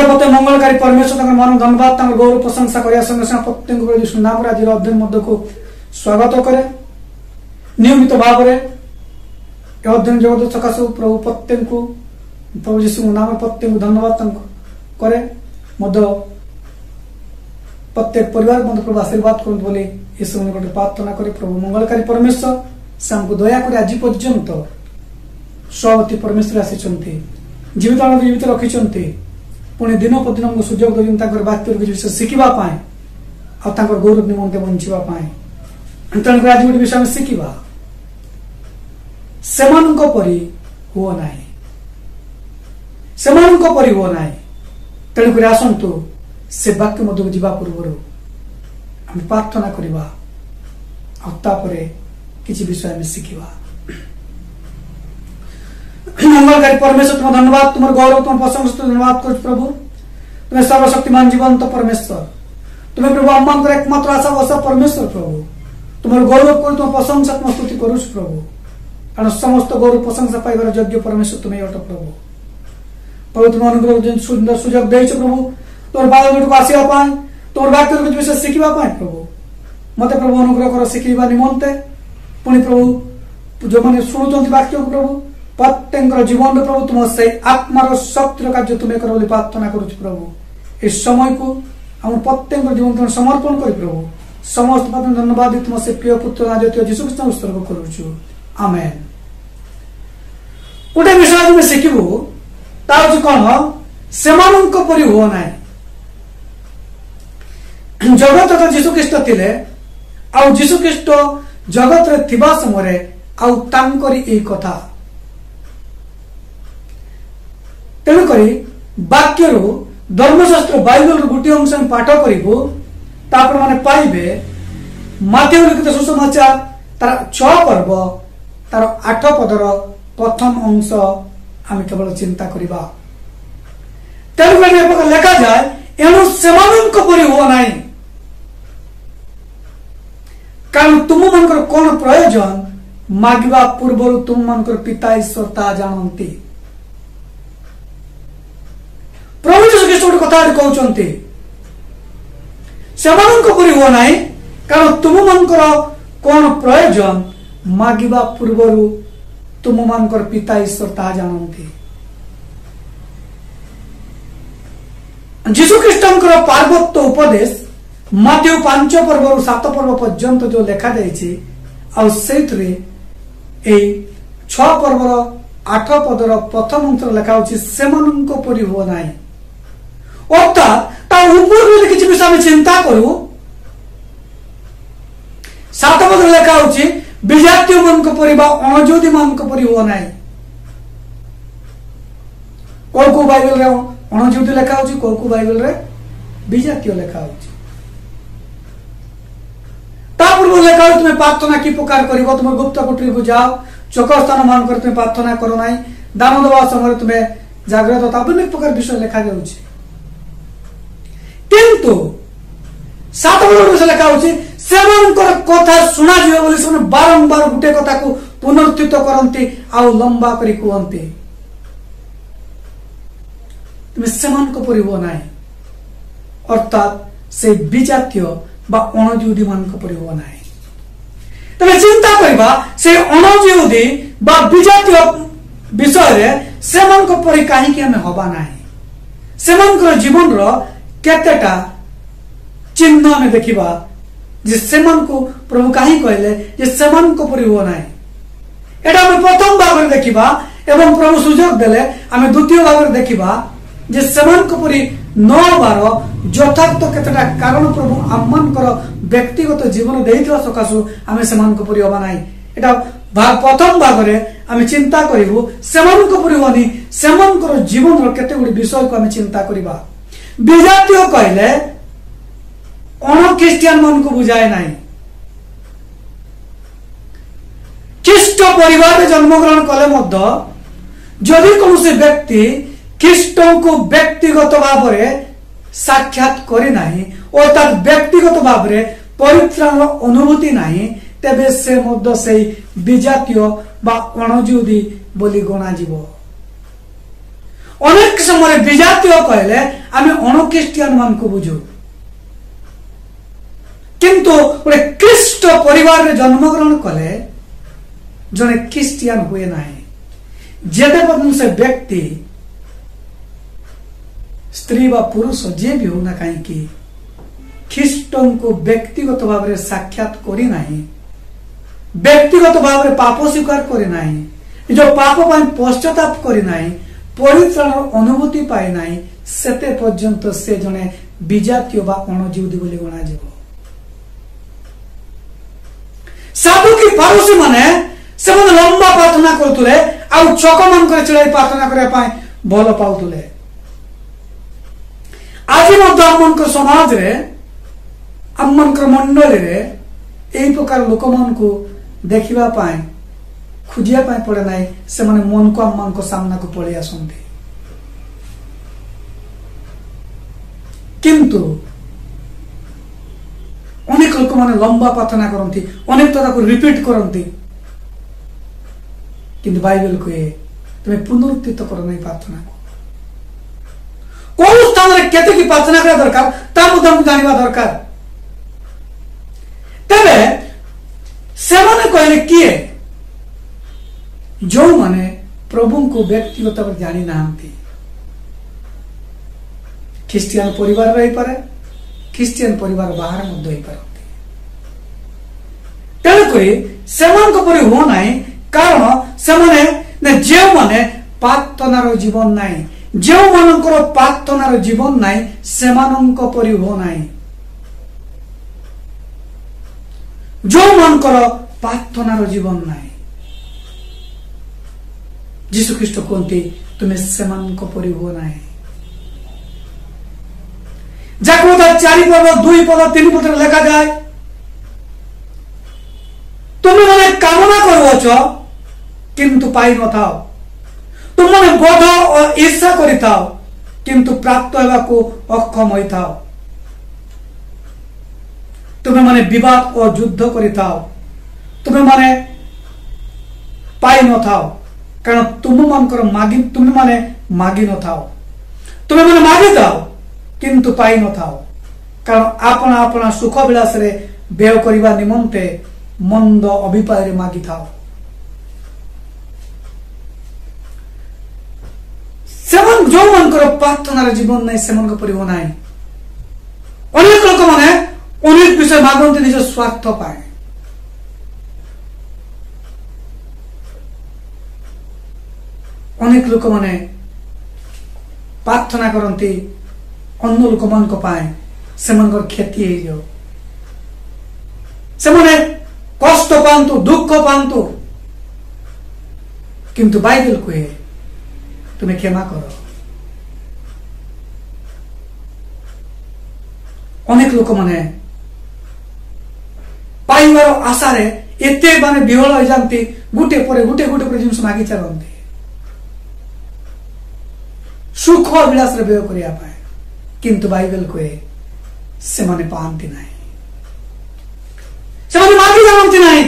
सर्वोत्तम मंगलकारी परमेश्वर मान धन्यवाद गौरव प्रशंसा करने संगे संगे प्रत्येक सुनाम आज अध्ययन मध्य को स्वागत करे नियमित भाव में अध्ययन जगत सकाशु प्रभु प्रत्येक को प्रभु यीशु नाम प्रत्येक धन्यवाद करे प्रत्येक परिवार मध्य प्रभु आशीर्वाद कर यीशु निकट प्रार्थना करे प्रभु मंगलकारी परमेश्वर से हमको दया कर आज पर्यंत स्वती परमेश्वर आसी जीवित जीवित रखी पुणी दिन प्रतिदिन हमको सुजोग देकर वाक्य विषय शिखा गौरव निमंते बंचापी तेणुक आज गोटे विषय शिखा से परी हुओ ना तेणुक आसतु से वाक्य मध्य को जावा पूर्व आम प्रार्थना करवा किसी विषय में शिखा मंगलकारी परमेश्वर तुम धन्यवाद तुम गौरव तुम प्रशंसा धन्यवाद कर प्रभु तुम्हें सर्वशक्तिमान जीवंत परमेश्वर तुम्हें प्रभु आम एकमात्र आशा बसा परमेश्वर प्रभु तुम गौरव कर तुम प्रशंसा तुम स्तुति करुच प्रभु कारण समस्त गौरव प्रशंसा पाइबार योग्य परमेश्वर तुम्हें अट प्रभु प्रभु तुम अनुग्रह सुंदर सुजोग देच प्रभु तुम बाल को आसवा तुम वाक्य विषय शिखा प्रभु मत प्रभु अनुग्रह कर शिखा निमंते पुणी प्रभु जो मैंने शुणुंट वाक्य प्रभु प्रत्येक जीवन में प्रभु तुम से आत्मार शक्तिर कार्य तुम्हें कर प्रार्थना करुच प्रभु इस समय को हम प्रत्येक जीवन तुम समर्पण कर प्रभु समस्त धन्यवाद तुम से प्रिय पुत्र जातीय जीशु कृष्ण उत्सर्ग करुचु आमेन। गोटे विषय तुम शिखु कौन से परी हुओ ना जगत तो जीशुख्रीष्ट थिले आउ जीशुख्रीष्ट जगत रे थिबा समय आउ तांकरी ए कथा तेणुक वाक्य धर्मशास्त्र बाइबल गोटे अंश पाठ करूँ मैंने पाइबे माध्यम लिखित सुसमाचार तार 6 पर्व तार 8 पदर प्रथम अंश आम केवल चिंता करवा तेणुक लिखा जाए एणु से परी हुओ ना कारण तुम मान कौन प्रयोजन मागिबा पूर्व तुम मान पिता ईश्वर ता जानती प्रभु यीशु ख्रीष्ट गोटे कथा कहते से परी हुओ ना कारण तुम मान कौन प्रयोजन मागिबा पूर्व तुम मान पिता ईश्वर ता जानती जीशु ख्रीष्ट पार्वत्य उपदेश मध्य 5 पर्व 7 पर्व पर्यंत जो लिखा जाइए 6 पर्वर 8 पदर प्रथम अंश लिखा से परी हुओ ना अर्थात किसी विषय में चिंता करूँ 7 पद लिखा विजातीय मान परी अणज्योति मान परी हुओ ना कौ बाइबल रे अणज्योति लिखा कौ बाइबल रे विजातीय लिखा पूर्व लिखा तुम्हें प्रार्थना कि प्रकार कर तुम गुप्त कुटी को जाओ चोक स्थान मान कर तुम्हें प्रार्थना करो ना दान दवा समय तुम्हें जागृत अनेक प्रकार विषय लिखा जाऊँगी किंतु 7 विषय लिखा से कथा शुणा जी बारंबार गोटे कथा को पुनरुत्थित करती आउ लंबा करी कहते तुम्हें से परी हुओ ना अर्थात से विजातीय अणजिहुदी मान परी हुओ ना तबे चिंता करबा से अणजिहुदी विजातीय विषय से परी कहीं हमें हवा ना से जीवन केतेटा चिन्ह में देखा से प्रभु कहीं कहले से परी हुओ ना एटा हमें प्रथम भाग में देखा एवं प्रभु सुजोग देले आम द्वितीय भाग में देखा जे से परी न हबार यथार्थ केतेटा कारण प्रभु आम व्यक्तिगत जीवन देइथिबा सकाशु आमे सेमानक परी हबा नाही एटा प्रथम भाग में आम चिंता करूँ से परी होनी से जीवन केते गुडी विषय को आम चिंता करवा विजातीय कहले अण ख्रीस्टियान मान को बुझाए ना ख्रीष्ट परिवार में जन्मग्रहण कले जदि कौन व्यक्ति ख्रीष्ट को व्यक्तिगत भाव में साक्षात करना अर्थात व्यक्तिगत भाव में परित्राण अनुभूति नहीं तेबे से विजातीय अणजिहुदी बोली गणा अनेक समय विजातीय कहले आम अण ख्रीस्टियान मान को बुझू किंतु गोटे ख्रीष्ट परिवार रे जन्मग्रहण कले जने ख्रीस्टियान हुए ना जेते पर्यंत से व्यक्ति स्त्री व पुरुष जे भी होना कहीं ख्रीष्ट को व्यक्तिगत भाव में साक्षात करी नाही व्यक्तिगत भाव में पाप स्वीकार करी नाही जो पाप पर पश्चाताप करी नाही परित्राण अनुभूति पाए नाही सेते पर्यंत से जने विजातीय बा अणजीवी बोली गणा जीव साधु की फारूसी माने से लंबा प्रार्थना करतुले आ चक मान करे चिड़ाई प्रार्थना करे पाए भल पाउतुले आज आम समाज रे आम मंडली रे एई प्रकार लोक मान को देखिबा पाए खुजिया पाए पड़े ना से माने मन को आम को सामना को पड़े आसंती किंतु अनेक लोक माने लंबा प्रार्थना करती अनेक तरह को रिपीट करती किंतु बाइबल कहे तुम्हें पुनरुत्थित कर नहीं प्रार्थना कौन स्थान रे केते की प्रार्थना करा दरकार ता मुद्दा जानिबा दरकार तबे से माने कहले किए जो माने प्रभु को व्यक्तिगत भाव जानी नांती ख्रीस्टियन परिवार रही पारे ख्रीस्टियन परिवार बाहर मध्य ही पारती तेणुक सेमान परि हो नाही कारण से माने जे माने प्रार्थनार जीवन नाही जो मानकर प्रार्थनार जीवन नाही सेमानंक परि हो नाही जो मानकर प्रार्थनार जीवन नाही जीशु ख्रीष्ट कहते तुम्हें सेमानंक परि हो नाही जाको 4 पद 2 पद 3 पद लिखा जाए तुम्हें मैंने कामना करुच किंतु पाई न था तुम मैंने बोध और ईर्षा करिता किंतु प्राप्त होगा को अक्षम होता तुम्हें मैंने विवाद और युद्ध करिता तुम्हें मैंने पाई न था कारण तुम मानकर मागी तुम्हें मैंने मागी न था तुम्हें मैंने मागी था किंतु पाई न था कारण अपना अपना सुख विलास रे व्यय करने निमंते मंद अभिप्राय मागी था जो मानकर प्रार्थनार जीवन नहीं से परि हो नाही अनेक लोक माने अनेक विषय मागंती निज स्वार्थ पाए अनेक लोक माने प्रार्थना करती अन्य लोक मान पाए से क्षति हो जाओ से माने कष्ट पातु दुख पातु किंतु बाइबल कहे तुम्हें क्षमा करो अनेक लोक माने पाइबार आशा रे एते माने विहल हो जाती गुटे पर जिनस मागी चलती सुख विलास रे व्यय करिया पाए किंतु बाइबल कहे से माने पांती नहीं से माने मागी जानती नहीं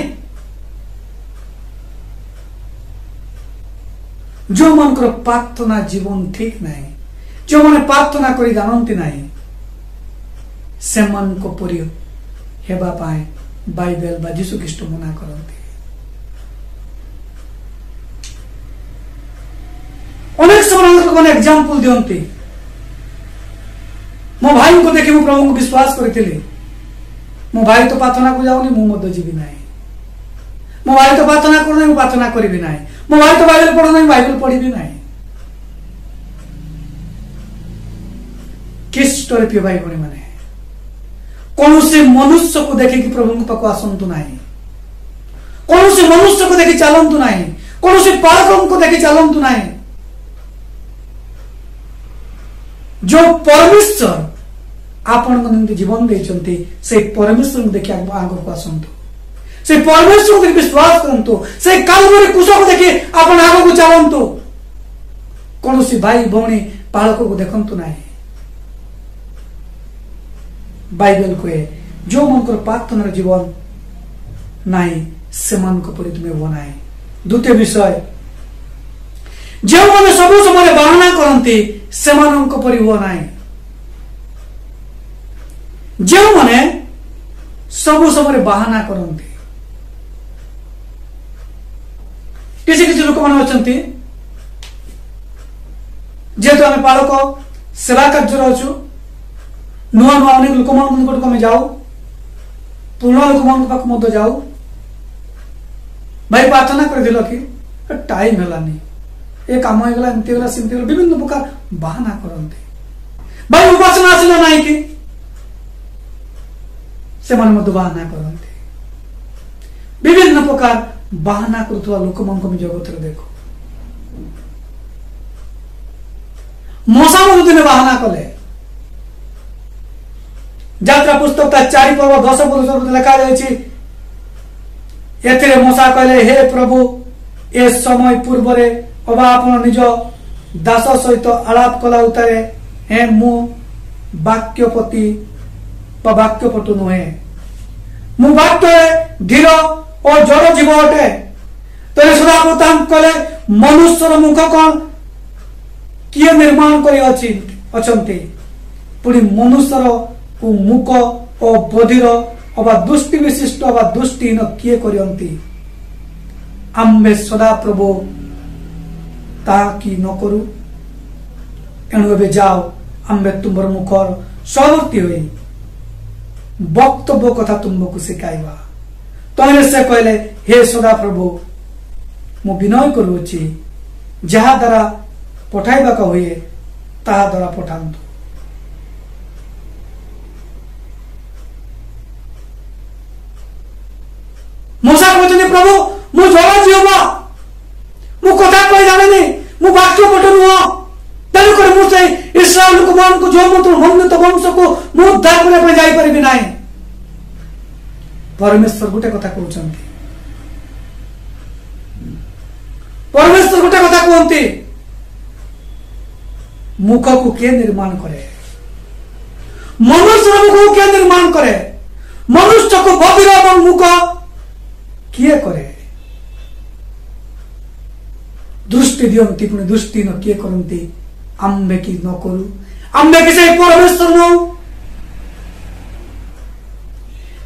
जो मन कर प्रार्थना जीवन ठीक नहीं जो माने प्रार्थना करी जानती नहीं से मन को परि हेबा पाए बाइबल बा जीशु ख्रीष्ट मना करती अनेक समय एग्जांपल दियंती मो भाई को देखी मु प्रभु को विश्वास करथिली मो भाई तो प्रार्थना को जाऊनी मु मध्य जीवी नाही मो भाई तो प्रार्थना करू नहीं प्रार्थना करी नाही मो भाई तो बाइबल पढ़ू नहीं बाइबल पढ़ी नाही ख्रीष्ट रे प्रिय भाई भणी माने कौन से मनुष्य को देखी कि प्रभु को पाक आसंतु नाही कौन से मनुष्य को देखी चलंतु नाही कौन से पालकों को देखी चलंतु नाही जो परमेश्वर आपण मन जीवन देचंती से परमेश्वर को देखि आगो को आसंतु से परमेश्वर को विश्वास करंतु से कालवरी कुश को देखि आपण आगो को चलंतु कौन से भाई भौणी पालकों को देखंतु नाही बाइबल कहे जो मन को प्रार्थनार जीवन नाई से मन को परि तुम्हें बनाए द्वितीय विषय जो मैंने सब समय बाहाना करती से परी हुआ ना जो मैंने सब समय बाहाना करती किसी किसी लोक मैंने अच्छा जेहेतु आम पालक सेवा कार्य अच्छु नुआ नुआ अनेक लोक निकट को जाऊ पुराणा लोक पाक जाऊ भाई प्रार्थना कर कि टाइम है ये कम होगा एमती गला सेमती गला विभिन्न प्रकार बाहाना करते भाई उपासना आसला ना कि से बाहाना करते विभिन्न प्रकार बाहाना करुवा लोक मान जगत देखो मशा दिन बाहाना कले यात्रा पुस्तक 4 पर्व 10 पद लिखा जाए मशा कहले हे प्रभु ए समय पूर्व अबा आपण निज दास सहित आलाप कला उतारे हे मु वाक्यपति वाक्यपटु नुहे मु वाक्य धीर और जड़ जीव अटे तेरे सदाप्रताप कले मनुष्यर मुख कौन किए निर्माण करी अछंती पुणी मनुष्यर मुख और बधिर अबा दुष्टि विशिष्ट अबा दुष्टिहीन किए करती आम्बे सदा प्रभु ताकि न करू एणु ए जाओ आम्बे तुमर मुखर सहवर्ती हुई वक्तव्य कथा तुमको शिखाइबा तमें से कहले हे सदा प्रभु मु विनय करुची जहा द्वारा पठाइबा का हुए ताहा द्वारा पठांतु मूसा कहते प्रभु मु जड़ जीवा मु कथा कही जाने मु वाक्य पट नुह तेणुक मुझे इस्राएल लोक मान को जो मत मन्वित वंश को मु उद्धार करने जापर ना परमेश्वर गोटे कथा कहते परमेश्वर गोटे कथा कहते मुख को किए निर्माण करे मनुष्य मुख को किए निर्माण करे मनुष्य को बधिर और मुख किए करे दृष्टि दियंती पुणी दृष्टि न किए करती आम्बे कि न करू आम्बे कि से परमेश्वर न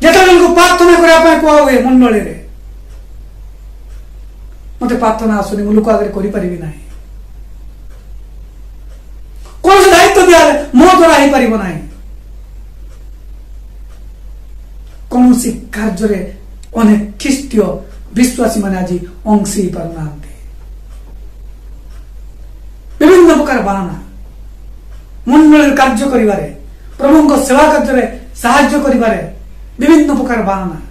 जेतबेले प्रार्थना करने कह हुए मंडली रे मत प्रार्थना आसुनी मु लोक आगे करि ना कौन से दायित्व दिया मो द्वारा ही पारिब ना कौन सी कार्य अनेक ख्रीष्टीय विश्वासी माने आज अंशी ही पार ना विभिन्न प्रकार बाहाना मंडल कार्य करिबारे प्रभु सेवा कार्य साहाय्य करिबारे विभिन्न प्रकार बाहाना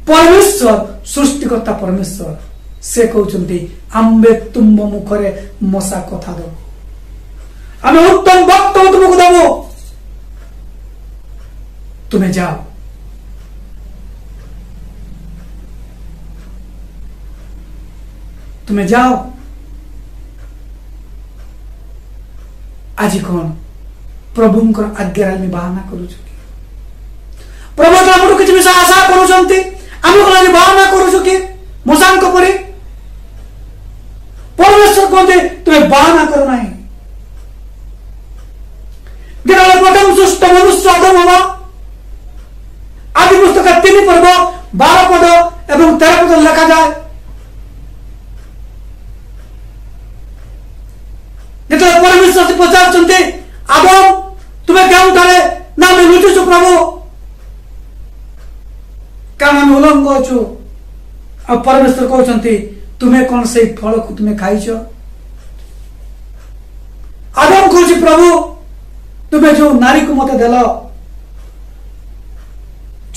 परमेश्वर सृष्टिकर्ता परमेश्वर से कहते आम्बे तुम मुखरे मशा कथा दो आम उत्तम वक्तव्य तुमको देव तुम्हें जाओ तुम्हें जाओ आज कौन प्रभुंकर आज्ञा में बाहाना करूँ प्रभु तो किसी विषय आशा करूँ बाहाना करूँ कि मशांक परी परमेश्वर कहते तुम्हें बाहाना करो ना प्रथम सृष्ट मनुष्य अधम हवा आदि पुस्तक 3 पर्व 12 पद एवं 13 पद लिखा जाए जो परमेश्वर से पचार आदम तुम्हें क्या उठाले ना मैं लुचुछु प्रभु क्या मैं उल्लंघ अच्छु आ परमेश्वर कहते तुम्हें कौन से फल को तुम्हें खाइछ आदम कहूँ प्रभु तुम्हें जो नारी को मत देल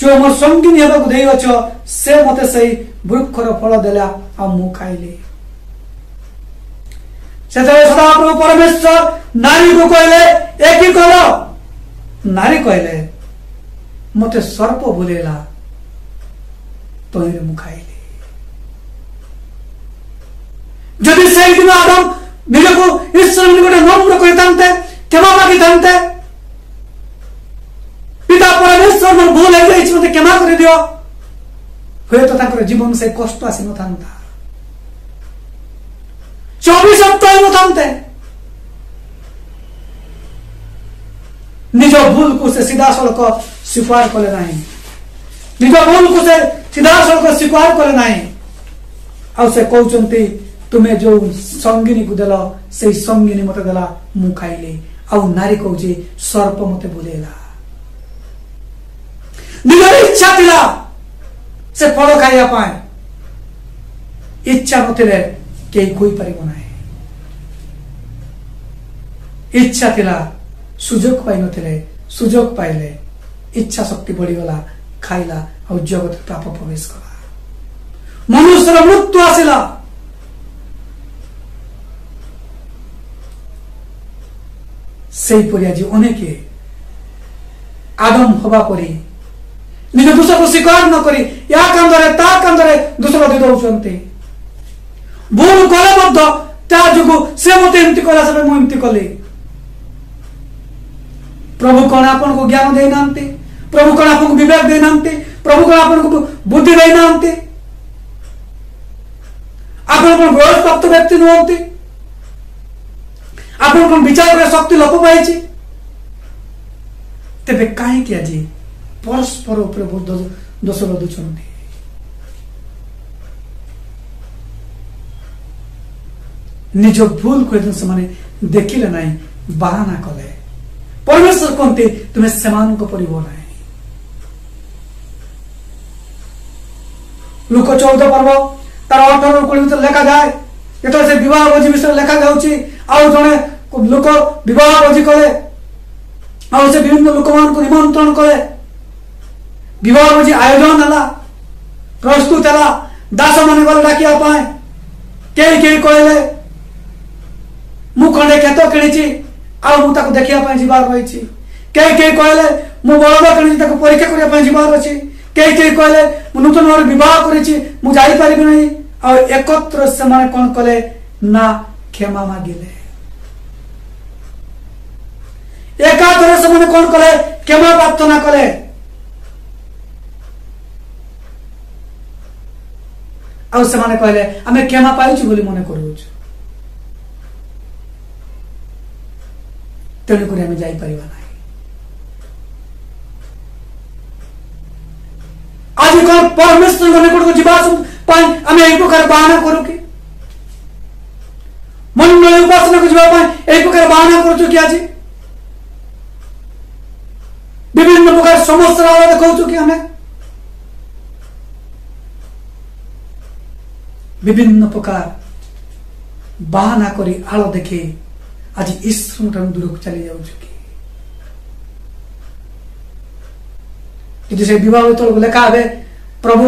जो मोर संगिनी होगा दे अछ से मत से वृक्षर फल देला आ मु खाइली सदाप्रभु परमेश्वर नारी को कहले एक ही कर नारी कहले मत सर्प बोलेला तो मु खाइली जदि से दिन आदम निजको ईश्वर निकट नम्र करते क्षमा मागिते पिता परमेश्वर मोर भूल है मत क्षमा कर दियो हुए तो जीवन से कष्ट आसी न था, से अभिशप्त न था। निज भूल को से सीधा सड़क स्वीकार कले ना, निज भूल को से सीधा सड़क स्वीकार कले ना। आ से कहते तुम्हें जो संगिनी को देल से संगिनी मत देला मु खाइले। आ नारी कहूँ सर्प मत बुलेला। निजर इच्छा थिला से फल खाइबा, इच्छा नथिले केही कोई परिबो नाही। इच्छा थिला सुजोग पाई नथिले, सुजोग पाइले इच्छा शक्ति बढ़ीगला, खाइला और जगत पाप प्रवेश कला। मनुष्यर मृत्यु आसिला। सेहीपरि आज अनेके आदम हवा परी निज दोष को स्वीकार न करी या कांदरे ता कांदरे दोष दे दौरान भूल कले ता जो से मत एमती कला सब मुझे कली। प्रभु कौन आपन को ज्ञान दे नांती, प्रभु कौन आपन को विवेक दे नांती, प्रभु कौन आपन को बुद्धि दे नांती, आपन को बयस प्राप्त व्यक्ति नुहंती, आपन को विचार करे शक्ति लोप पाइछि। तेबे काहे कि आज परस्पर ऊपर दोष लदुछंती। निज भूल को से माने देखिले नाही, बहाना कले। परमेश्वर कहते तुम्हें सेमान को परिबो नाही। लुक 14 पर्व तार 18 20 लेखा जाए। ये विवाह भोजी विषय लेखा जाउची। आउ जने लोक विवाह भोजी कले, आउ से विभिन्न लोक मान को निमंत्रण कले, विवाह भोजी आयोजन हला, प्रस्तुत हला। दास माने गले डाकिया पाए, केही केही कहले मु खंडे खेत किणीची आ मु ताको देखिया पाए जीवार रहिछि। केही केही कहले मु बळद किणीची ताको परीक्षा करिया पाए जीवार अछि। केही केही कहले मु नूतन भाव विवाह करिछि मु जाई परिबि नै। आ एकत्र से माने कोन कले ना क्षमा मागिले। एकाधर से माने कोन कले क्षमा प्रार्थना कले। आ से माने कहले आमे क्षमा पाइछु बोली मने करूछु, तेणुक आम जापर ना। आज कौन परमेश्वर निकट को जावाई आम यही प्रकार बहाना करू कि मंडल उपासना को जावाई यही प्रकार बहाना करूँ कि आज विभिन्न प्रकार समस्या देखा कि आम विभिन्न प्रकार बहाना करी आड़ देखे आज ईश्वर दूर को चली जाऊँ कि से विवाह तौक लेखा हे प्रभु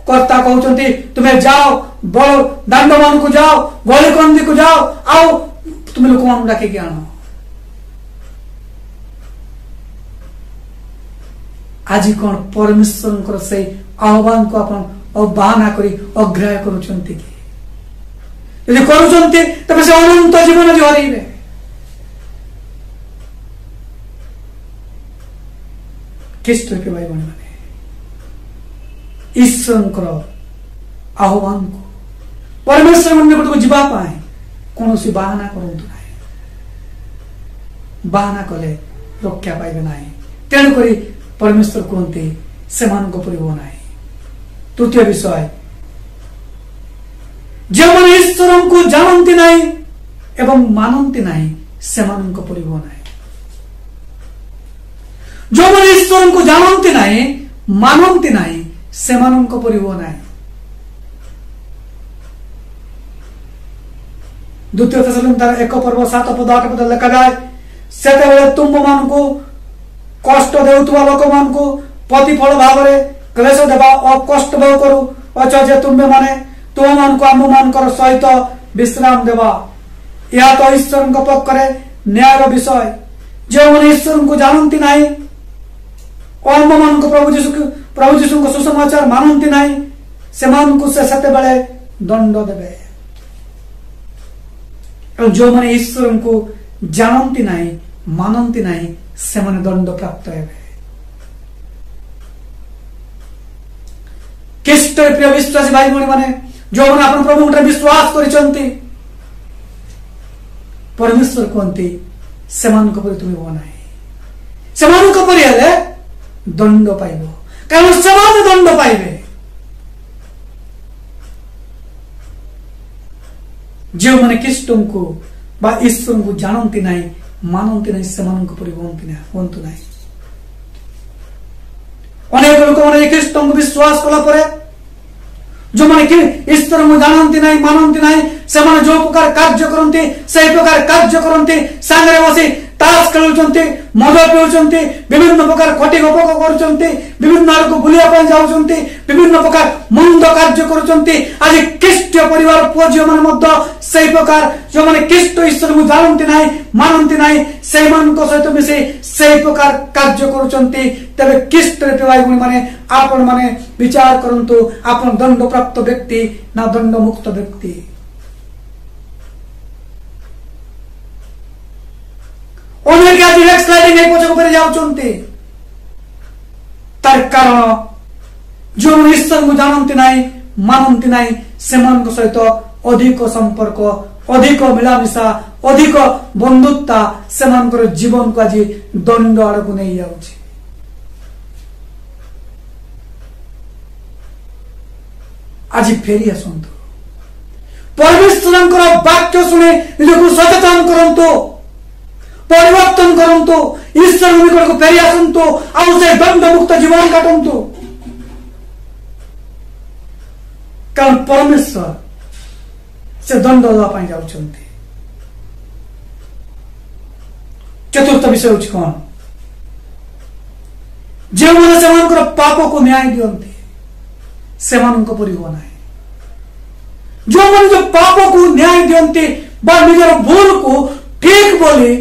कर्ता कहते तुम्हें जाओ बड़ दांड मान को जाओ, गली कंदी को जाओ, आओ तुम्हें लोक मान डाकिक आण। आज कौन परमेश्वर से आह्वान को आप बहाना करी अग्राह्य करुछंती कि यदि करुछंती तबे से अनंत जीवन हरइबे। ख्रीष्ट के भाई बहन माने ईश्वर आह्वान को परमेश्वर निकट को जीवा पाए कौन सी बहाना करतु ना। बहाना कले रक्षा पाइबे ना। तेणुक परमेश्वर कहते से परिबो ना। तृतीय विषय जो मैंने ईश्वर को जानती ना एवं मानती ना से परिबो ना। जो मैंने ईश्वर को जानती ना मानती ना से परिबो ना। द्वितीय थेसलोनिके 1 पर्व 7 पद 8 पद लिखा जाए से तुम मान को कष्ट देउतुवा लोक मान को प्रतिफल भाव में क्लेश देवा और कष्ट भोग करू अच्छा जे तुम्हें माने तुम मान को आम मान सहित विश्राम देवा। यह तो ईश्वर पक्षरे न्याय विषय। जो मैंने ईश्वर को जानती ना आम मान को प्रभु जीशु को सुसमाचार मानती ना से दंड देवे। जो मैंने ईश्वर को जानती ना मानती ना से दंड प्राप्त हे। ଖ୍ରୀଷ୍ଟ ପ୍ରିୟ ବିଶ୍ୱାସୀ ଭାଇ ଭଉଣୀ ମାନେ ଯୋଉମାନେ ଆପଣ ପ୍ରଭୁଙ୍କ ବିଶ୍ୱାସ କରିଛନ୍ତି परमेश्वर कहते सेमानक परि तुम हो नाही सेमानक परि हेले दंड पाइबो कारण सेमाने दंड पाइबे जो माने ख्रीष्टन को बा ईश्वर को जानती नाही मानती नाही सेमानक परि होंतु नाही अनेक लोक माने ख्रीष्टन को विश्वास कला परे जो माने कि ईश्वर को जानती नहीं मानती नहीं से माने जो प्रकार कार्य करते से प्रकार कार्य करते सांगरे बसी ताश खेलुचंती मद पिउचंती विभिन्न प्रकार खटी गप करूचंती विभिन्न आड़ को बुलिया पाई जाउचंती विभिन्न प्रकार मंद कार्य करूचंती आज ख्रीष्ट परिवार पुओ झियो माने मध्य से प्रकार जो माने ख्रीष्ट ईश्वर को जानती नहीं मानती नहीं से मान को सहित मिसे से प्रकार कार्य करूचंती तबे ख्रीष्ट रे भाई भूणी माने आपण माने विचार करंतु आपण दंड प्राप्त व्यक्ति ना दंड मुक्त व्यक्ति अनेक आज बैकस्लाइडिंग है पछक पर जाउचंती तार कारण जो ईश्वर को जानती नहीं मानती नहीं सेमान को सहित अधिक संपर्क अधिक मिलामिशा अधिक बंधुता सेमान जीवन को आज दंड आड़ को नहीं जाउची आज फेरी आसतु परमेश्वर वाक्य शुणी निजक सचेतन करंतु परिवर्तन करंतु ईश्वर निकट को फेरी आसतु आउ से दंड मुक्त जीवन काटंतु कारण परमेश्वर से दंड देवा जाउछंती चतुर्थ विषय होछि कोन जे माने सेमानकर पाप को न्याय दियंती सेमानक परि हो नाही जो माने जो पाप को न्याय दियंती बा निजर भूल को ठीक बोली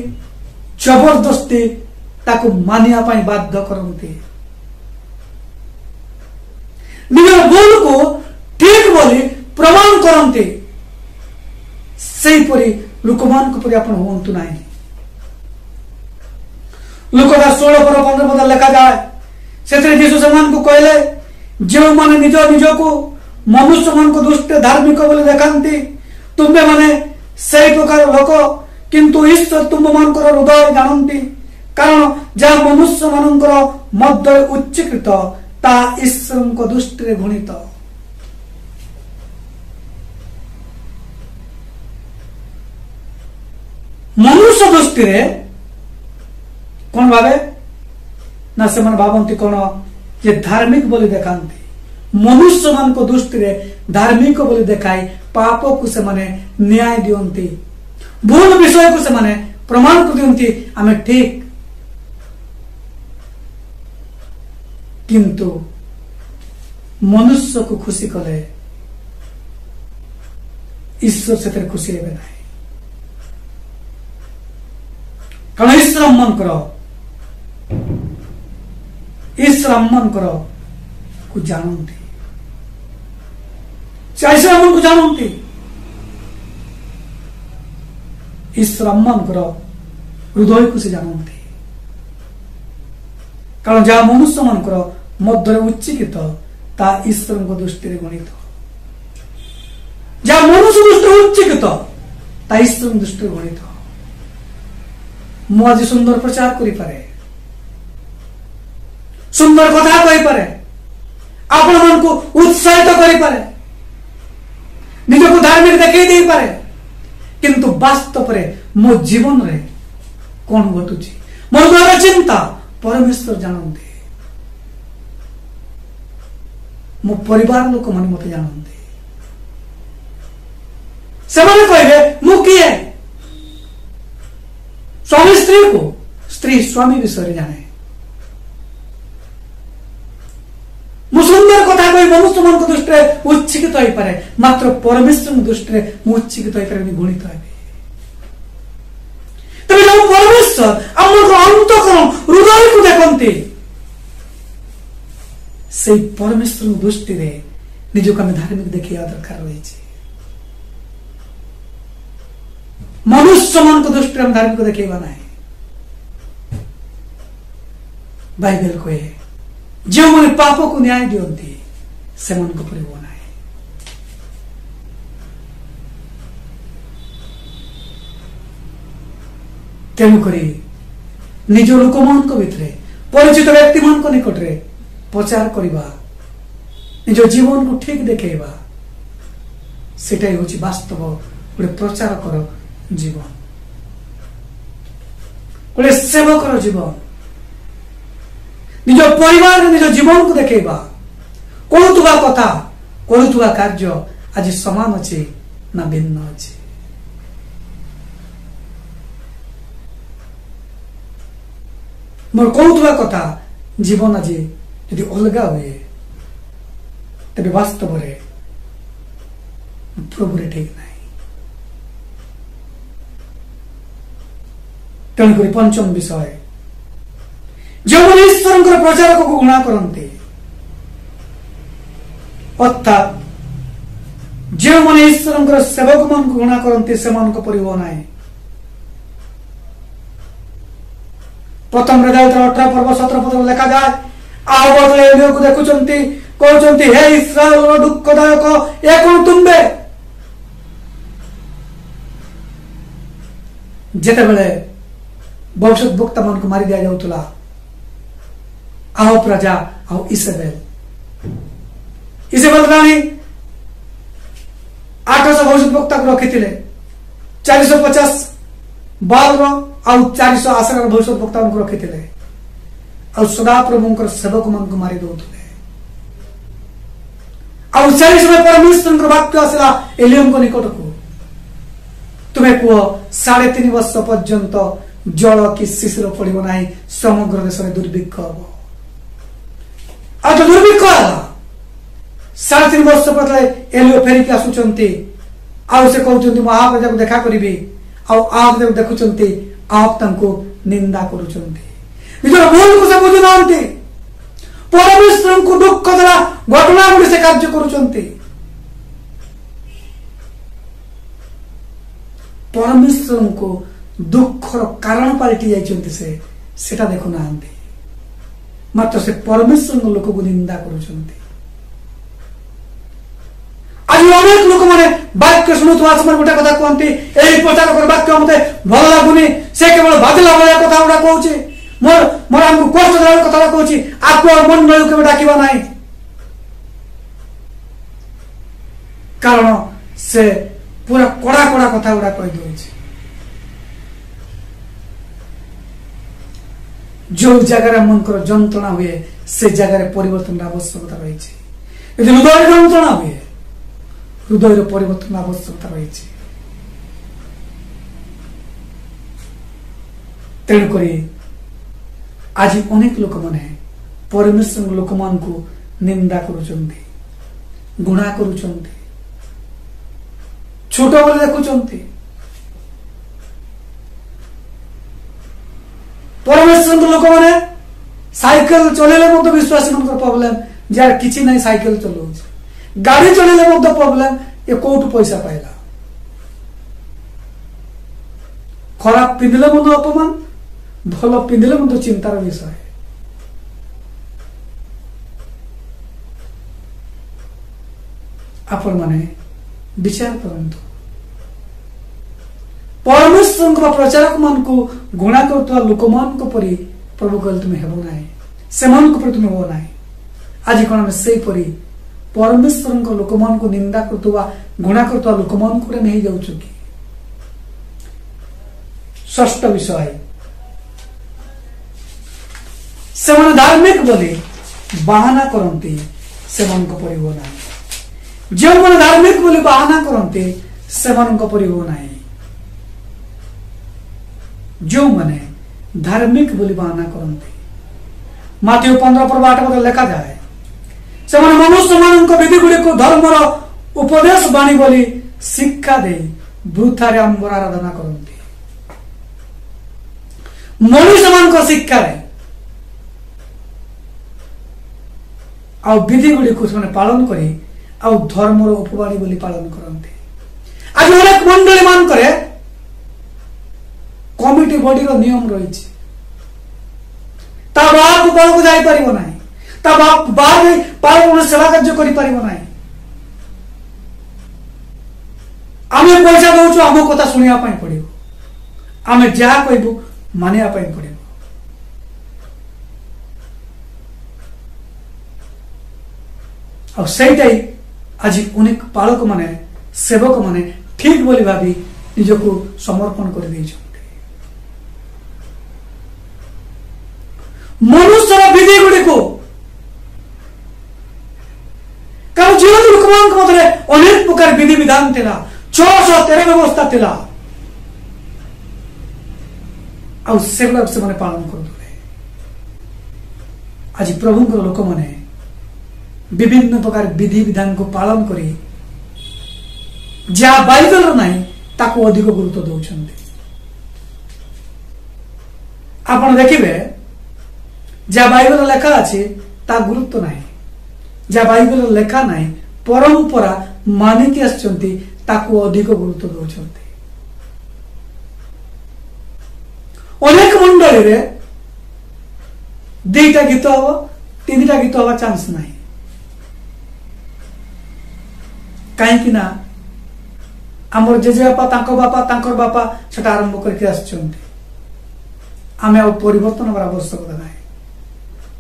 जबरदस्ती ताको मानिया पाई बाध्य करंती निजर भूल को ठीक बोली प्रमाण करंती सेही परि लोकमानक परि आपण होंतु नाही लोकदा 16 पर 15 पद लिखा जाए सेतरे यीशु समान को कहले जो माने निज निज को मनुष्य मान को दुष्ट धार्मिक बोले देखांती तुम्बे माने सही प्रकार लोक किंतु ईश्वर तुम मान हृदय जानती कारण जहाँ मनुष्य मान मध्य उच्चीकृत ता ईश्वर को दृष्टि घृणित मनुष्य दृष्टि कौन भावे ना से मन भावंती कौन ये धार्मिक बोली देखांती मनुष्य मान को दृष्टि धार्मिक बोली देखाई पाप को से माने न्याय दियंती भूल विषय को से माने प्रमाण को दियंती आमे ठीक किंतु मनुष्य को खुशी कले ईश्वर से तेरे खुशी हेबे नाही कारण ईश्वर मन करो ईश्वर मन करो को जानती ईश्वर मन को जानती ईश्वर मन करो हृदय को से जानती कारण जहाँ मनुष्य मन करो मध्य उच्चीकृत ता ईश्वर को दृष्टि गणित जहाँ मनुष्य दृष्टि उच्चीकृत ता ईश्वर दृष्टि गणित मु आज सुंदर प्रचार करि पारे सुंदर कथा कहि पारे आपण मन को उत्साहित करि पारे निज को धार्मिक देखै दे पारे किंतु वास्तव रे मो जीवन रे कोन घटुची मोर द्वारा चिंता परमेश्वर जानते मो परिवार लोक मन मते जानते से माने कहबे मु किए स्वामी स्त्री को स्त्री स्वामी विषय जाने सुंदर कथा कही मनुष्य मन को दृष्टि उच्चीकृत हो पारे मात्र परमेश्वर दृष्टि उच्चीकृत हो पारे गुणित है तबे जो परमेश्वर हमको अंतःकरण हृदय को देखते से परमेश्वर दृष्टि रे निजक आम धार्मिक देखा दरकार रही मनुष्य मन को दृष्टि हम धार्मिक देखा ना बाइबल कहे जो मैंने पाप को न्याय दियंती ସେମାନଙ୍କ ପରି ହୁଅ ନାହିଁ। ତେଣୁକରି ନିଜ ଲୋକମାନଙ୍କ ଭିତରେ ପରିଚିତ ବ୍ୟକ୍ତିମାନଙ୍କ ନିକଟରେ ପ୍ରଚାର କରିବା, ନିଜ ଜୀବନକୁ ଠିକ ଦେଖେଇବା, ସେଟା ହେଉଛି ବାସ୍ତବ ଗୋଟେ ପ୍ରଚାରକର ଜୀବନ, ଗୋଟେ ସେବକର ଜୀବନ। ନିଜ ପରିବାରରେ ନିଜ ଜୀବନକୁ ଦେଖେଇବା, କରୁଥିବା କଥା, କରୁଥିବା କାର୍ଯ୍ୟ ଆଜି ସମାନ ଅଛି ନା ଭିନ୍ନ ଅଛି? ମୋର କହୁଥିବା କଥା ଜୀବନ ଆଜି ଯଦି ଅଲଗା ହୁଏ, ତେବେ ବାସ୍ତବରେ ପ୍ରଭୁରେ ଠିକ ନାହିଁ। ତେଣୁକରି ପଞ୍ଚମ ବିଷୟ, ଯେଉଁମାନେ ଈଶ୍ୱରଙ୍କର ପ୍ରଚାରକକୁ ଘୃଣା କରନ୍ତି, ଅର୍ଥାତ୍ ଯେଉଁମାନେ ଈଶ୍ୱରଙ୍କର ସେବକମାନଙ୍କୁ ଘୃଣା କରନ୍ତି, ସେମାନଙ୍କ ପରି ହୁଅ ନାହିଁ। ପ୍ରଥମ ରେଦାୟତର 18 ପର୍ବ 17 ପଦରେ ଲେଖାଯାଏ, ଆହବ ଏଲିୟକୁ ଦେଖୁଛନ୍ତି, କହୁଛନ୍ତି, ହେ ଇସ୍ରାଏଲର ଦୁଃଖଦାୟକ, ଏ କଣ ତୁମ୍ବେ? ଯେତେବେଳେ ଭବିଷ୍ୟତ ବକ୍ତା ମାନଙ୍କୁ ମାରି ଦିଆଯାଉଥିଲା, ଆହବ ରାଜା ଆଉ ଇସେବେଲ ରାଣୀ 800 ଭବିଷ୍ୟତ ବକ୍ତାକୁ ରଖିଥିଲେ, 450 ବାଲର ଆଉ 400 ଆସରାର ଭବିଷ୍ୟତ ବକ୍ତାଙ୍କୁ ରଖିଥିଲେ, ଆଉ ସଦାପ୍ରଭୁଙ୍କର ସେବକ ମାନଙ୍କୁ ମାରି ଦଉଥିଲେ। ଆଉ ସେହି ସମୟ ପରମେଶ୍ୱରଙ୍କର ବାକ୍ୟ ଆସିଲା ଏଲିୟଙ୍କ ନିକଟକୁ, ତୁମେ କୁହ 3.5 ବର୍ଷ ପର୍ଯ୍ୟନ୍ତ ଜଳ କି ଶିଶିର ପଡିବ ନାହିଁ, ସମଗ୍ର ଦେଶରେ ଦୁର୍ଭିକ୍ଷ ହବ। ଆଉ ତ ଦୁର୍ଭିକ୍ଷ ହେଲା। 3.5 ବର୍ଷ ପରେ ଏଲିୟ ଫେରିକି ଆସୁଛନ୍ତି, ଆଉ ସେ କହୁଛନ୍ତି ମୁଁ ଆହବ ରାଜାକୁ ଦେଖା କରିବି, ଆଉ ଆହବ ରାଜାକୁ ଦେଖୁଛନ୍ତି, ଆହବ ତାଙ୍କୁ ନିନ୍ଦା କରୁଛନ୍ତି। ନିଜର ଭୁଲକୁ ସେ ବୁଝୁନାହାନ୍ତି, ପରମେଶ୍ୱରଙ୍କୁ ଦୁଃଖ ଦ୍ୱାରା ଘଟଣା ଗୁଡି ସେ କାର୍ଯ୍ୟ କରୁଛନ୍ତି। ପରମେଶ୍ୱରଙ୍କୁ ଦୁଃଖର କାରଣ ପାଲଟି ଯାଇଛନ୍ତି, ସେଟା ଦେଖୁନାହାନ୍ତି, ମାତ୍ର ସେ ପରମେଶ୍ୱରଙ୍କ ଲୋକକୁ ନିନ୍ଦା କରୁଛନ୍ତି। ଆଜି ଅନେକ ଲୋକମାନେ ବାକ୍ୟ ଶୁଣୁଥିବା ସମୟରେ ଗୋଟେ କଥା କୁହନ୍ତି, ଏହି ପ୍ରଚାରକର ବାକ୍ୟ ମତେ ଭଲ ଲାଗୁନି, ସେ କେବଳ ବାଜିଲା ଭଳିଆ କଥା ଗୁଡା କହୁଛି, ମୋର ଆମକୁ କଷ୍ଟ ଦେବାର କଥା କହୁଛି, ଆକୁ ଆଉ ମଣ୍ଡଳୀକୁ କେବେ ଡାକିବା ନାହିଁ। କାରଣ ସେ ପୁରା କଡା କଡା କଥା ଗୁଡା କହିଦଉଛି। ଯୋଉ ଜାଗାରେ ଆମଙ୍କର ଯନ୍ତ୍ରଣା ହୁଏ, ସେ ଜାଗାରେ ପରିବର୍ତ୍ତନର ଆବଶ୍ୟକତା ରହିଛି। ଯଦି ହୃଦୟରେ ଯନ୍ତ୍ରଣା ହୁଏ, ହୃଦୟର ପରିବର୍ତ୍ତନ ଆବଶ୍ୟକତା ରହିଛି। ତେଣୁକରି ଆଜି ଅନେକ ଲୋକମାନେ ପରମେଶ୍ୱର ଲୋକମାନଙ୍କୁ ନିନ୍ଦା କରୁଛନ୍ତି, ଘୃଣା କରୁଛନ୍ତି, ଛୋଟ ବୋଲି ଦେଖୁଛନ୍ତି। ପରମେଶ୍ୱର ଲୋକମାନେ ସାଇକେଲ ଚଲେଇଲେ ମଧ୍ୟ ବିଶ୍ୱାସୀ ମାନଙ୍କର ପ୍ରୋବ୍ଲେମ, ଯାହାର କିଛି ନାହିଁ ସାଇକେଲ ଚଲାଉଛି, ଗାଡି ଚଲେଇଲେ ମଧ୍ୟ ପ୍ରୋବ୍ଲେମ, ଏ କୋଉଠୁ ପଇସା ପାଇଲା। ଖରାପ ପିନ୍ଧିଲେ ମଧ୍ୟ ଅପମାନ, ଭଲ ପିନ୍ଧିଲେ ମଧ୍ୟ ଚିନ୍ତାର ବିଷୟ। ଆପଣମାନେ ବିଚାର କରନ୍ତୁ, ପରମେଶ୍ୱରଙ୍କ ପ୍ରଚାରକ ମାନଙ୍କୁ ଘୃଣା କରୁଥିବା ଲୋକମାନଙ୍କ ପରି ପ୍ରଭୁ କହିଲେ ତୁମେ ହେବ ନାହିଁ, ସେମାନଙ୍କ ପରି ତୁମେ ହେବ ନାହିଁ। ଆଜି କଣ ଆମେ ସେଇପରି ପରମେଶ୍ୱରଙ୍କ ଲୋକମାନଙ୍କୁ ନିନ୍ଦା କରୁଥିବା, ଘୃଣା କରୁଥିବା ଲୋକମାନଙ୍କୁ ଆମେ ହେଇଯାଉଛୁ କି? ଷଷ୍ଠ ବିଷୟ, ସେମାନେ ଧାର୍ମିକ ବୋଲି ବାହାନା କରନ୍ତି, ସେମାନଙ୍କ ପରି ହୁଅ ନାହିଁ। ଯେଉଁମାନେ ଧାର୍ମିକ ବୋଲି ବାହାନା କରନ୍ତି, ସେମାନଙ୍କ ପରି ହୁଅ ନାହିଁ। ଯେଉଁମାନେ ଧାର୍ମିକ ବୋଲି ବାହାନା କରନ୍ତି, ମାଥିଉ 15 ପର୍ବ 8 ପଦରେ ଲେଖାଯାଏ, ସେମାନେ ମନୁଷ୍ୟମାନଙ୍କ ବିଧି ଗୁଡ଼ିକୁ ଧର୍ମର ଉପଦେଶ ବାଣୀ ବୋଲି ଶିକ୍ଷା ଦେଇ ବୃଥାରେ ଆମ୍ବର ଆରାଧନା କରନ୍ତି। ମଣିଷମାନଙ୍କ ଶିକ୍ଷାରେ ଆଉ ବିଧି ଗୁଡ଼ିକୁ ସେମାନେ ପାଳନ କରି ଆଉ ଧର୍ମର ଉପବାଣୀ ବୋଲି ପାଳନ କରନ୍ତି। ଆଜି ଅନେକ ମଣ୍ଡଳୀ ମାନଙ୍କରେ କମିଟି ବଡିର ନିୟମ ରହିଛି, ତା ବାହାରକୁ ତଳକୁ ଯାଇପାରିବ ନାହିଁ, ता बाहर पार सेवा कार्य करि परिबो नाही। आमे पैसा दउछु आम कथा सुनिया पई पड़िबो, आमे जा कहबो मानिया पई पड़िबो। और सेटाई आज अनेक पालक माने सेवक माने ठीक बोली भावी निजको समर्पण कर देइछन्ते। मनुष्य विधि गुड़ी को कारण जीवन लोक मध्य अनेक प्रकार विधि विधान थिला, 613 व्यवस्था थिला, आ सेगुला से माने पालन करथले। आज प्रभु को लोक माने विभिन्न प्रकार विधि विधान को पालन करी जहाँ बाइबल नहीं ताको अधिक गुरुत्व दौरान। आपण देखिए जहाँ बाइबल लेखा अच्छे ता गुरुत्व नहीं, जहाँ बाइबल लेखा नहीं परंपरा मानिकी आसचंती ताको अधिक गुरुत्व दौरान। अनेक मंडली रे दुईटा गीत हम 3टा गीत हवा चांस नहीं कहीं ना आमर जेजे बापा बापा सेटा आरंभ करके आसचंती। आमे आ परिवर्तन होबार आवश्यकता नहीं,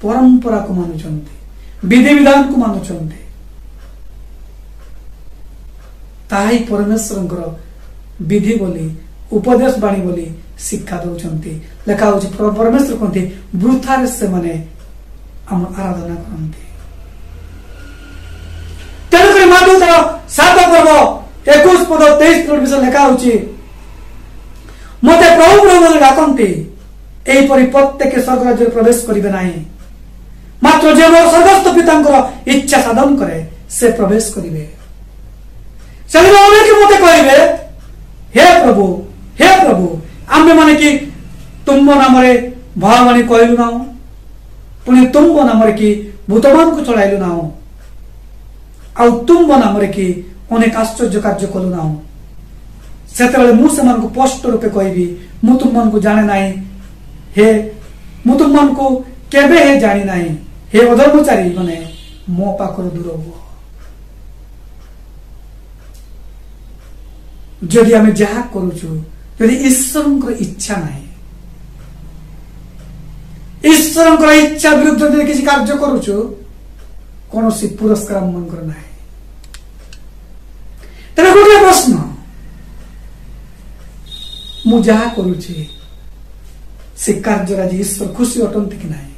परंपरा को मानुचंती, विधि विधान को मानुचंती, ताही परमेश्वर विधि बोली उपदेश बाणी बोली शिक्षा दौरान। लेखा होची परमेश्वर कहते वृथा से माने आम आराधना करते। तेणुक माधुतर 7 पर्व 21 पद 23 पद विषय लेखा होची मते प्रभु प्रभु डाकंती एहीपरि प्रत्येक स्वर्ग राज्य प्रवेश करिबे नाही, मात्र जे मोर स्वर्गस्थ पितांकर इच्छा साधन करे से प्रवेश करिबे। से अनेक मते कहिबे हे प्रभु आमे माने कि तुम नाम रे भवानी कहलु ना, पुणी तुम नाम रे कि भूतमान को चढ़ाइलु ना, आ तुम नाम रे कि अनेक आश्चर्य कार्य कलु ना। सेतेबेले मु सेमान को स्पष्ट रूपे कहबी मु तुम को जाने नाही, हे मु तुम को केबे हे जानी नाही, हे अधर्मचारी माने मो पाखर दूर हो। जदि आमे जहा करूछु यदि ईश्वर इच्छा नहीं, ईश्वर इच्छा विरुद्ध किसी कार्य करूछु कौन सी पुरस्कार मन ना। तेरे गोटे प्रश्न मु जहा करूछि से कार्य आज ईश्वर खुशी अटंती कि नहीं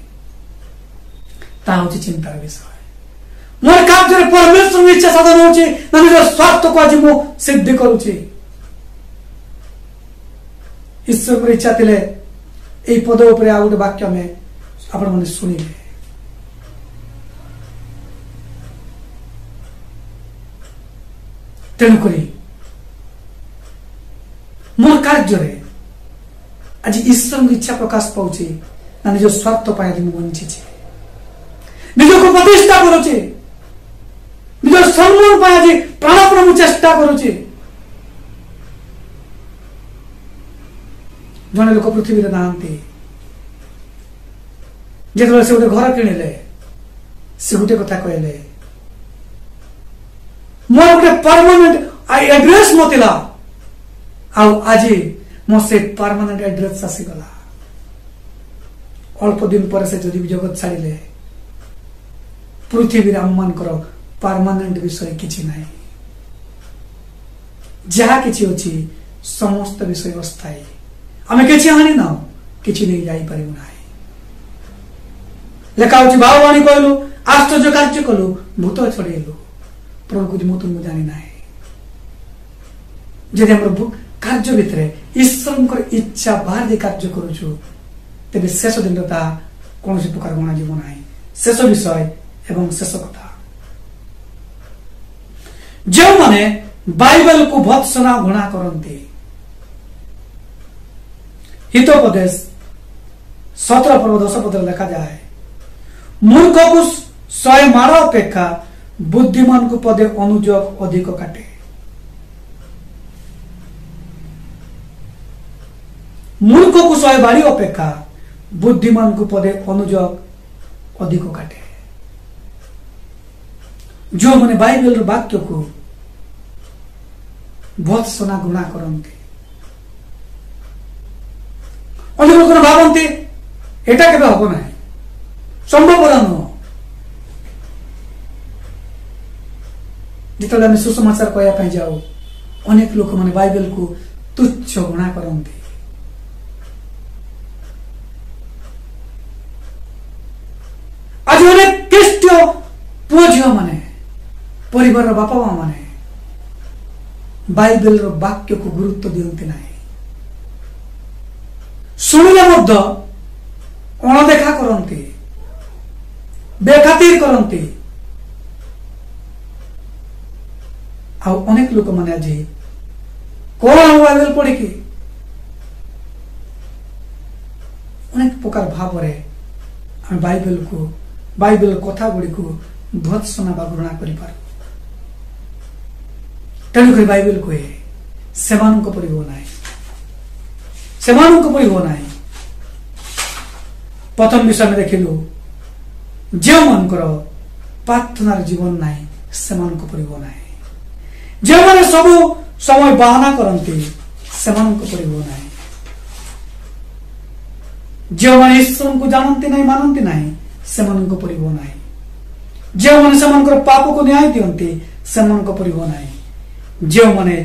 ता होछि चिंतार विषय। मोर कार्य परमेश्वर इच्छा साधन होछि ना निज स्वार्थ को आज मु सिद्ध करूछि। ईश्वर इच्छा थिले एई पद उपरे आ गोटे वाक्य में आपण माने सुनिबे। तेणुक मोर कार्य आज ईश्वर इच्छा प्रकाश पाऊँ ना निज स्वार्थ पाई बंची निज को प्रतिष्ठा करुचे, निज सम्मान पाई आज प्राणपण मु चेष्टा करुचे। जने लोक पृथ्वी रे नांती जेतले से गोटे घर किणिले से गोटे कथा कहले मोर गोटे परमानेंट एड्रेस नथिला आज मो से परमानेंट एड्रेस आसीगला। अल्प दिन पर से जदि जगत छाड़िले पृथ्वी आम मानकर परमानेंट विषय किछि नाही, जहा किछि अछि समस्त विषय अस्थायी। आमे किछि हानि ना किछि नहीं जाई परिबो नाही। लेखा होछि भाववाणी कहलु आश्चर्य कार्य कलु भूत छड़ेलु प्रभु को तुम जानी ना। जदि हमर कार्य भितर ईश्वर इच्छा बाहर दे कार्य करूछु तेबे शेष दिन ता कौन प्रकार गणा जीव ना। शेष विषय एवं शेष कथा जो माने बाइबल को भत्सना घृणा करते हितोपदेश 17 पर्व 10 पद लिखा जाए मूर्ख को 100 मार अपेक्षा बुद्धिमान को पदे अनुजोग अधिक काटे। मूर्ख को 100 बाड़ी अपेक्षा बुद्धिमान को पदे अनुजोग अधिक काटे। जो मैंने बाइबल वाक्य को भत्सना घृणा करते अनेक लोक भावती एटा केबे हबो ना संभव नुह जिते आम सुसमाचार कहवाई जाऊ अनेक लोक मैंने बाइबल को तुच्छ घृणा करते आज अनेक ख्रीष्ट पुओ झील माने परिवार बापा माँ माने बाइबल वाक्य को गुरुत्व दियंती नहीं शुणिले अणदेखा करती बेखातिर करती अनेक लोक मैंने आज कौन हम बाइबल पढ़ी अनेक प्रकार भाव में बाइबल कथा गुड़ी को भत्सना बा घृणा कर तेणुक बाइबल कहे से पढ़ो ना प्रथम विषय में देखिलु जो मानकर प्रार्थनार जीवन ना से पढ़ो ना जो मैंने सब समय बहाना करते से पढ़ो ना जो मैंने ईश्वर को जानती नहीं मानती नहीं से पढ़ो ना जो मैंने पाप को न्याय दियंती से पढ़ो ना जो मैंने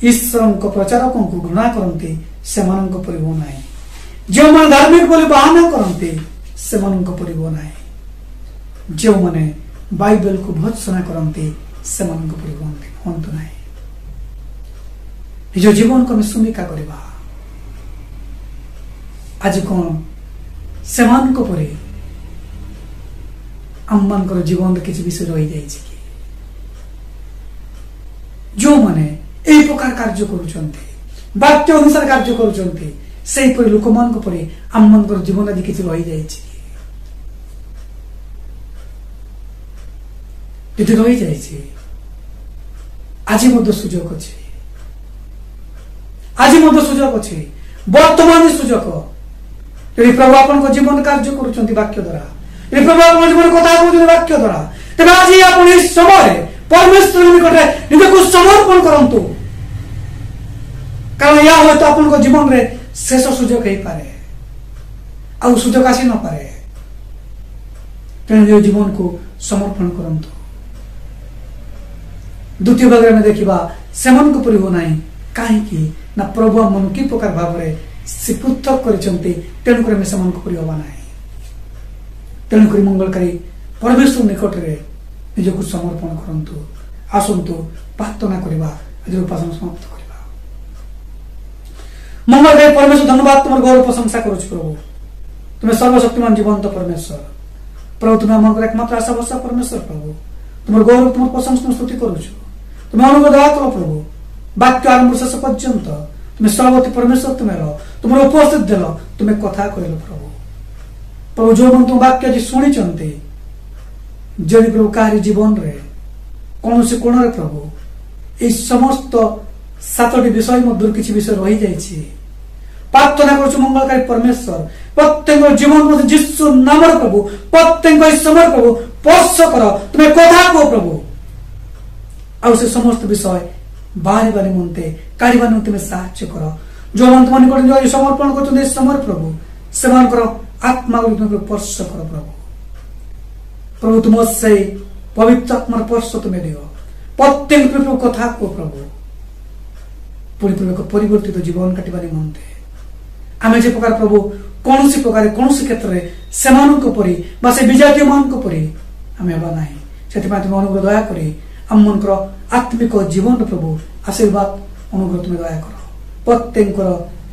ईश्वर को प्रचारक को घृणा करते से पढ़ो ना जो मैंने धार्मिक बोली बहाना करते से पढ़ो ना जो मैंने बाइबल को भत्सना करते से पढ़ो ना निज जीवन को समीक्षा करवा आज कौन से आम मान जीवन किसी विषय रही जाए जो मैंने यही प्रकार कार्य करते अनुसार कार्य कर लोक मान आम मान जीवन आदि किसी रही जाए रही जाए आज सुजोग अच्छे आज सुजोग अच्छे वर्तमान सुजोग यदि प्रभु आपण जीवन कार्य कर वाक्य द्वारा यदि प्रभु आप जीवन कथा कहते वाक्य द्वारा तेज आज आप समय परमेश्वर निकट निज को समर्पण करंतु कारण या हो तो आपन जीवन रे शेष सुजोग हो पारे आ सुजोग आसी न पारे तेणु जीवन को समर्पण करंतु द्वितीय भाग में देखा से पढ़ो ना कहीं ना प्रभु मन कि प्रकार भाव से पृथक करुक पढ़ा ना तेणुक मंगलकारी परमेश्वर निकट में निजक समर्पण करंतु आसतु प्रार्थना करवा आज उपासना समाप्त करवा मंगलकारी परमेश्वर धन्यवाद तुम गौरव प्रशंसा करुच प्रभु तुम्हें सर्वशक्तिमान जीवंत परमेश्वर प्रभु तुम्हें आम एकमात्र आशा भरसा परमेश्वर प्रभु तुम गौरव तुम प्रशंसा स्तुति करुच तुम्हें अनुग्रह दया करो प्रभु वाक्य आरंभ शेष पर्यंत तुम्हें सर्वती परमेश्वर तुम्हें तुम उपस्थित देल तुम्हें कथा कहल प्रभु प्रभु जो मन तुम वाक्य आज शुणी जदि प्रभु कहार जीवन रे कौन से कोण रे प्रभु ये समस्त 7टी विषय मध्य किसी विषय रही जाइए प्रार्थना कर मंगलकारी परमेश्वर प्रत्येक जीवन मध्य जीशु नाम प्रभु प्रत्येक समय प्रभु स्पर्श कर तुम्हें कथा कह प्रभु आ समस्त विषय बाहर निमंते काढ़ा निमंते साहाय्य कर जो मन तुम निकट समर्पण कर समय प्रभु से आत्मा को तुम स्पर्श कर प्रभु प्रभु तुम से पवित्र आत्मार स्पर्श तुम्हें दियो प्रत्येक प्रभु कथा कह प्रभु पुणी प्रभु परिवर्तित जीवन काटवा निमंते आम जे प्रकार प्रभु कौन प्रकार कौन क्षेत्र में से विजातीय मान परी आम हवा ना से तुम अनुग्रह दया कर आम मन आत्मिक जीवन प्रभु आशीर्वाद अनुग्रह तुम्हें दया कर प्रत्येक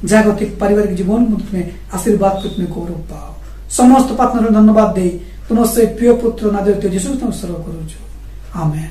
जागतिक पारिवारिक जीवन तुम्हें आशीर्वाद को तुम्हें गौरव पाओ समस्त प्रार्थना धन्यवाद दे तुम से प्रिय पुत्र नादरित जीशु तुम सर्व करुछु आमेन।